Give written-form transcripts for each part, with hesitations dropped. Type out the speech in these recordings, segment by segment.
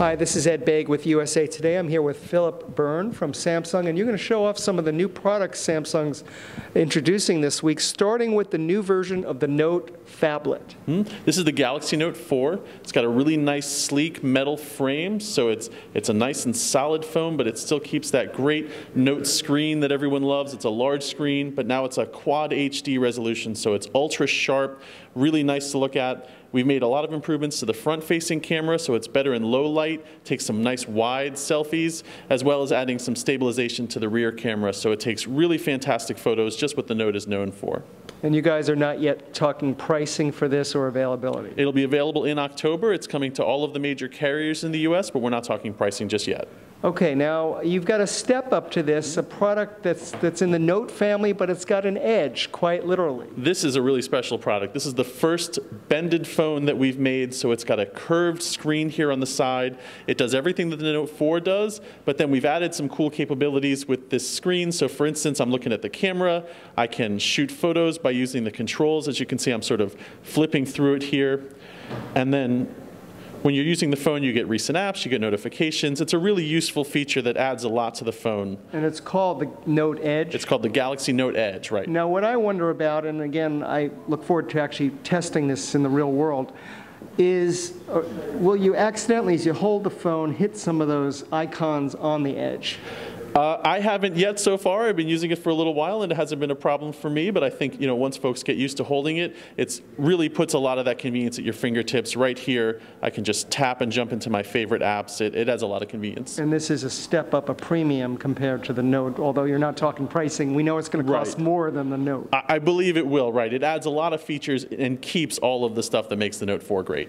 Hi, this is Ed Baig with USA Today. I'm here with Philip Byrne from Samsung, and you're going to show off some of the new products Samsung's introducing this week, starting with the new version of the Note phablet. This is the Galaxy Note 4. It's got a really nice, sleek metal frame, so it's a nice and solid phone, but it still keeps that great Note screen that everyone loves. It's a large screen, but now it's a Quad HD resolution, so it's ultra sharp, really nice to look at. We've made a lot of improvements to the front-facing camera, so it's better in low light, takes some nice wide selfies, as well as adding some stabilization to the rear camera, so it takes really fantastic photos, just what the Note is known for. And you guys are not yet talking pricing for this or availability? It'll be available in October. It's coming to all of the major carriers in the US, but we're not talking pricing just yet. Okay, now you've got a step up to this, a product that's in the Note family, but it's got an edge, quite literally. This is a really special product. This is the first bended phone that we've made, so it's got a curved screen here on the side. It does everything that the Note 4 does, but then we've added some cool capabilities with this screen. So for instance, I'm looking at the camera. I can shoot photos by using the controls. As you can see, I'm sort of flipping through it here. And then when you're using the phone, you get recent apps, you get notifications. It's a really useful feature that adds a lot to the phone. And it's called the Note Edge? It's called the Galaxy Note Edge, right. Now what I wonder about, and again, I look forward to actually testing this in the real world, is will you accidentally, as you hold the phone, hit some of those icons on the edge? I haven't yet so far. I've been using it for a little while, and it hasn't been a problem for me. But I think once folks get used to holding it, it really puts a lot of that convenience at your fingertips. Right here, I can just tap and jump into my favorite apps. It adds a lot of convenience. And this is a step up, a premium compared to the Note. Although you're not talking pricing, we know it's going to cost more than the Note. I believe it will, right. It adds a lot of features and keeps all of the stuff that makes the Note 4 great.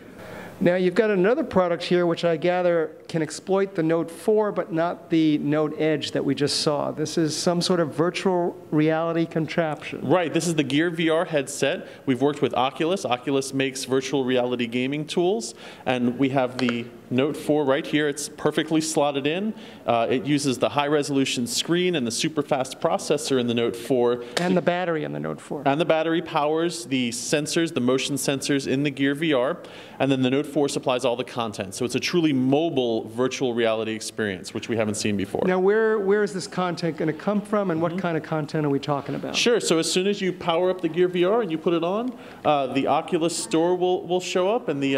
Now you've got another product here which I gather can exploit the Note 4 but not the Note Edge that we just saw. This is some sort of virtual reality contraption. Right, this is the Gear VR headset. We've worked with Oculus. Oculus makes virtual reality gaming tools, and we have the Note 4 right here. It's perfectly slotted in. It uses the high resolution screen and the super fast processor in the Note 4. And the battery in the Note 4. And the battery powers the sensors, the motion sensors in the Gear VR, and then the Note 4 supplies all the content. So it's a truly mobile virtual reality experience, which we haven't seen before. Now where is this content going to come from, and what kind of content are we talking about? Sure, so as soon as you power up the Gear VR and you put it on, the Oculus Store will show up, and the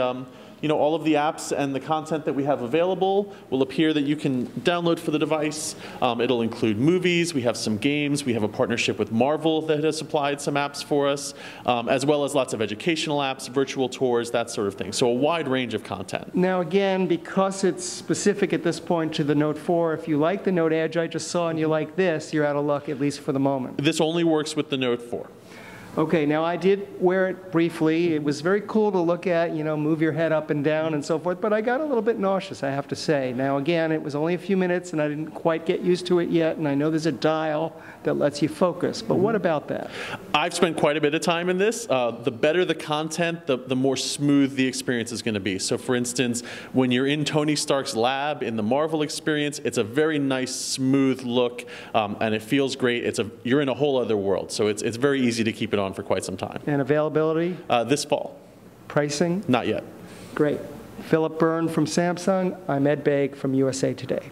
all of the apps and the content that we have available will appear that you can download for the device. It'll include movies, we have some games, we have a partnership with Marvel that has supplied some apps for us, as well as lots of educational apps, virtual tours, that sort of thing. So a wide range of content. Now again, because it's specific at this point to the Note 4, if you like the Note Edge I just saw and you like this, you're out of luck, at least for the moment. This only works with the Note 4. Okay, now I did wear it briefly. It was very cool to look at, move your head up and down and so forth, but I got a little bit nauseous, I have to say. Now again, it was only a few minutes and I didn't quite get used to it yet, and I know there's a dial that lets you focus, but what about that? I've spent quite a bit of time in this. The better the content, the more smooth the experience is going to be. So for instance, when you're in Tony Stark's lab in the Marvel experience, it's a very nice, smooth look, and it feels great. You're in a whole other world, so it's very easy to keep it on for quite some time. And availability? This fall. Pricing? Not yet. Great. Philip Byrne from Samsung. I'm Ed Baig from USA Today.